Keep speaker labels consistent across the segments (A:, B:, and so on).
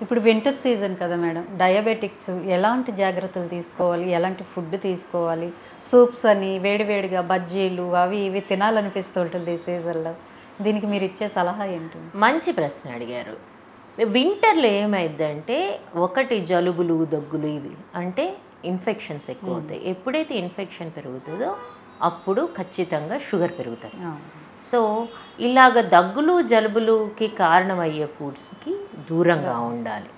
A: ఇప్పుడు winter season కదా madam, diabetics ఎలాంటి జాగ్రత్తలు తీసుకోవాలి, ఎలాంటి ఫుడ్ తీసుకోవాలి? సూప్స్ అని వేడివేడిగా బజ్జీలు అవి ఇవి తినాలనిపిస్తూ ఉంటుంది ఈ సీజన్లో. దీనికి మీరు ఇచ్చే సలహా ఏంటి?
B: మంచి ప్రశ్న అడిగారు. వింటర్లో ఏమైందంటే ఒకటి జలుబులు దగ్గులు ఇవి అంటే ఇన్ఫెక్షన్స్ ఎక్కువ అవుతాయి. ఎప్పుడైతే ఇన్ఫెక్షన్ పెరుగుతుందో అప్పుడు ఖచ్చితంగా షుగర్ పెరుగుతుంది. సో ఇలాగ దగ్గులు జలుబులుకి కారణమయ్యే ఫుడ్స్కి దూరంగా ఉండాలి.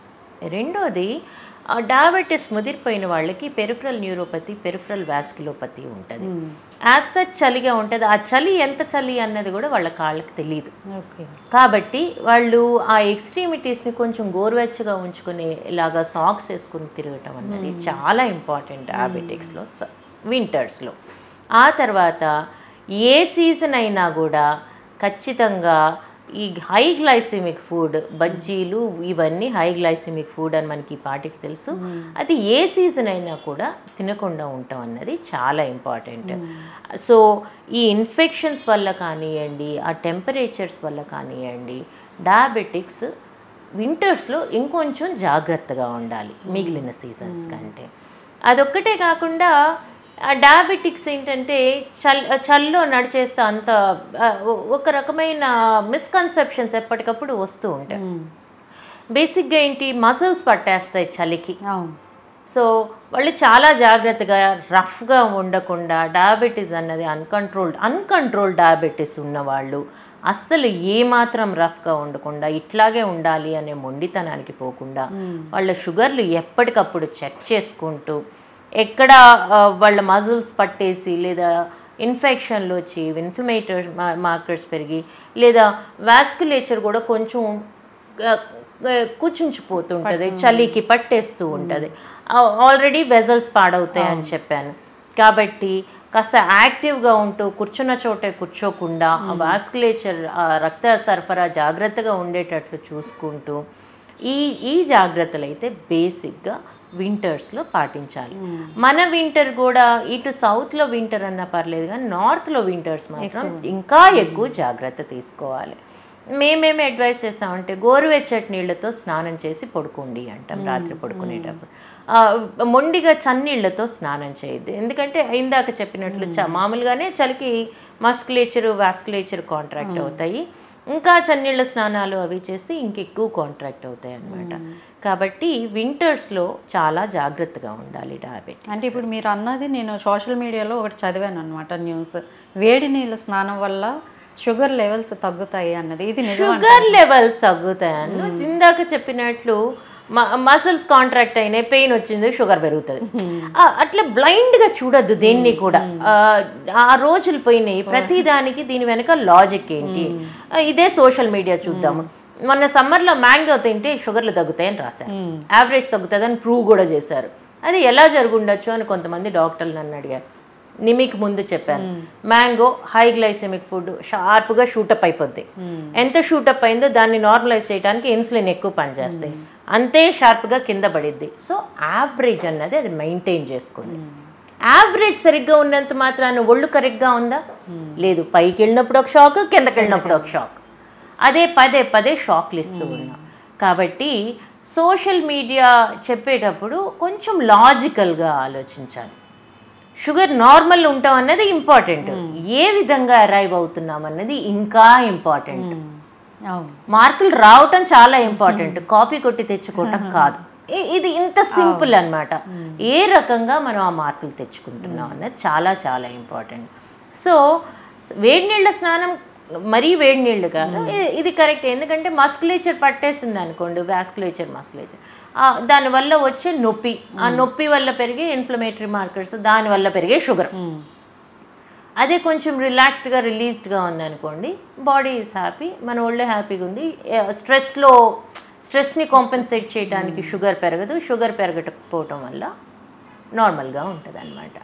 B: రెండోది డయాబెటీస్ ముదిరిపోయిన వాళ్ళకి పెరిఫరల్ న్యూరోపతి, పెరిఫరల్ వాస్కులోపతి ఉంటుంది. యాజ్ సచ్ చలిగా ఉంటుంది. ఆ చలి ఎంత చలి అన్నది కూడా వాళ్ళ కాళ్ళకి తెలియదు. కాబట్టి వాళ్ళు ఆ ఎక్స్ట్రీమిటీస్ని కొంచెం గోరువెచ్చగా ఉంచుకునే ఇలాగా సాక్స్ వేసుకుని తిరగటం అన్నది చాలా ఇంపార్టెంట్ డయాబెటిక్స్లో వింటర్స్లో. ఆ తర్వాత ఏ సీజన్ అయినా కూడా ఖచ్చితంగా ఈ హై గ్లైసిమిక్ ఫుడ్ బజ్జీలు ఇవన్నీ హై గ్లైసిమిక్ ఫుడ్ అని మనకి ఈ పాటికి తెలుసు. అది ఏ సీజన్ అయినా కూడా తినకుండా ఉండటం అన్నది చాలా ఇంపార్టెంట్. సో ఈ ఇన్ఫెక్షన్స్ వల్ల కానివ్వండి, ఆ టెంపరేచర్స్ వల్ల కానివ్వండి, డయాబెటిక్స్ వింటర్స్లో ఇంకొంచెం జాగ్రత్తగా ఉండాలి మిగిలిన సీజన్స్ కంటే. అదొక్కటే కాకుండా డయాబెటిక్స్ ఏంటంటే చల్లో నడిచేస్తే అంత ఒక రకమైన మిస్కన్సెప్షన్స్ ఎప్పటికప్పుడు వస్తూ ఉంటాయి. బేసిక్గా ఏంటి, మసిల్స్ పట్టేస్తాయి చలికి. సో వాళ్ళు చాలా జాగ్రత్తగా రఫ్గా ఉండకుండా, డయాబెటీస్ అన్నది అన్కంట్రోల్డ్ డయాబెటీస్ ఉన్నవాళ్ళు అస్సలు ఏమాత్రం రఫ్గా ఉండకుండా ఇట్లాగే ఉండాలి అనే మొండితనానికి పోకుండా వాళ్ళ షుగర్లు ఎప్పటికప్పుడు చెక్ చేసుకుంటూ, ఎక్కడ వాళ్ళ మజిల్స్ పట్టేసి లేదా ఇన్ఫెక్షన్లు వచ్చి ఇన్ఫ్లమేటరీ మార్కర్స్ పెరిగి లేదా వాస్కులేచర్ కూడా కొంచెం కూర్చుంచిపోతుంటుంది, చలికి పట్టేస్తూ ఉంటుంది. ఆల్రెడీ వెజల్స్ పాడవుతాయి అని చెప్పాను. కాబట్టి కాస్త యాక్టివ్గా ఉంటూ కూర్చున్న చోటే కూర్చోకుండా వాస్కులేచర్ రక్త సరఫరా జాగ్రత్తగా ఉండేటట్లు చూసుకుంటూ ఈ జాగ్రత్తలు అయితే బేసిక్గా వింటర్స్లో పాటించాలి. మన వింటర్ కూడా ఇటు సౌత్లో వింటర్ అన్నా పర్లేదు, కానీ నార్త్లో వింటర్స్ మాత్రం ఇంకా ఎక్కువ జాగ్రత్త తీసుకోవాలి. మేమేమి అడ్వైస్ చేస్తామంటే గోరువెచ్చటి నీళ్ళతో స్నానం చేసి పడుకోండి అంటాం రాత్రి పడుకునేటప్పుడు. మొండిగా చన్నీళ్లతో స్నానం చేయొద్దు. ఎందుకంటే ఇందాక చెప్పినట్లు మామూలుగానే చలికి మస్కులేచర్ వాస్కులేచర్ కాంట్రాక్ట్ అవుతాయి. ఇంకా చన్నీళ్ళ స్నానాలు అవి చేస్తే ఇంకెక్కువ కాంట్రాక్ట్ అవుతాయి అన్నమాట. కాబట్టి వింటర్స్లో చాలా జాగ్రత్తగా ఉండాలి డయాబెటిస్.
A: అంటే ఇప్పుడు మీరు అన్నది నేను సోషల్ మీడియాలో ఒకటి చదివాను అనమాట న్యూస్, వేడి నీళ్ళ స్నానం వల్ల షుగర్ లెవెల్స్ తగ్గుతాయి అన్నది. ఇది
B: షుగర్ లెవెల్స్ తగ్గుతాయి అన్న ఇందాక చెప్పినట్లు మసిల్స్ కాంట్రాక్ట్ అయినాయి, పెయిన్ వచ్చింది, షుగర్ పెరుగుతుంది. అట్లా బ్లైండ్గా చూడొద్దు దేన్ని కూడా. ఆ రోజులు పోయినాయి, ప్రతిదానికి దీని వెనక లాజిక్ ఏంటి. ఇదే సోషల్ మీడియా చూద్దాము. మొన్న సమ్మర్లో మ్యాంగో తింటే షుగర్లు తగ్గుతాయని రాశారు, యావరేజ్ తగ్గుతుందని ప్రూవ్ కూడా చేశారు. అది ఎలా జరుగుండొచ్చు అని కొంతమంది డాక్టర్లు నన్ను అడిగారు. మీకు ముందు చెప్పాను, మ్యాంగో హై గ్లైసెమిక్ ఫుడ్, షార్ప్గా షూటప్ అయిపోద్ది. ఎంత షూటప్ అయిందో దాన్ని నార్మలైజ్ చేయడానికి ఇన్సులిన్ ఎక్కువ పనిచేస్తాయి, అంతే షార్ప్గా కింద పడిద్ది. సో యావరేజ్ అన్నది అది మెయింటైన్ చేసుకుంది. యావరేజ్ సరిగ్గా ఉన్నంత మాత్రాన ఒళ్ళు కరెక్ట్గా ఉందా? లేదు. పైకి వెళ్ళినప్పుడు ఒక షాక్, కిందకి వెళ్ళినప్పుడు ఒక షాక్. అదే పదే పదే షాక్లు ఇస్తూ ఉన్నాం. కాబట్టి సోషల్ మీడియా చెప్పేటప్పుడు కొంచెం లాజికల్గా ఆలోచించాలి. షుగర్ నార్మల్ ఉంటాం అన్నది ఇంపార్టెంట్, ఏ విధంగా అరైవ్ అవుతున్నాం అన్నది ఇంకా ఇంపార్టెంట్. మార్కులు రావటం చాలా ఇంపార్టెంట్, కాపీ కొట్టి తెచ్చుకోవటం కాదు. ఇది ఇంత సింపుల్ అన్నమాట. ఏ రకంగా మనం ఆ మార్కులు తెచ్చుకుంటున్నాం అన్నది చాలా చాలా ఇంపార్టెంట్. సో వేడి నీళ్ళ స్నానం మరీ వేడి నీళ్ళు కాదు, ఇది కరెక్ట్. ఎందుకంటే మస్కులేచర్ పట్టేసింది అనుకోండి, వాస్కులేచర్ మస్కులేచర్, దానివల్ల వచ్చే నొప్పి, ఆ నొప్పి వల్ల పెరిగే ఇన్ఫ్లమేటరీ మార్కర్స్, దానివల్ల పెరిగే షుగర్. అదే కొంచెం రిలాక్స్డ్గా రిలీజ్డ్గా ఉందనుకోండి, బాడీ ఈజ్ హ్యాపీ, మన ఒళ్ళే హ్యాపీగా ఉంది. స్ట్రెస్ని కాంపెన్సేట్ చేయడానికి షుగర్ పెరగదు, షుగర్ పెరగకపోవటం వల్ల నార్మల్గా ఉంటుంది అన్నమాట.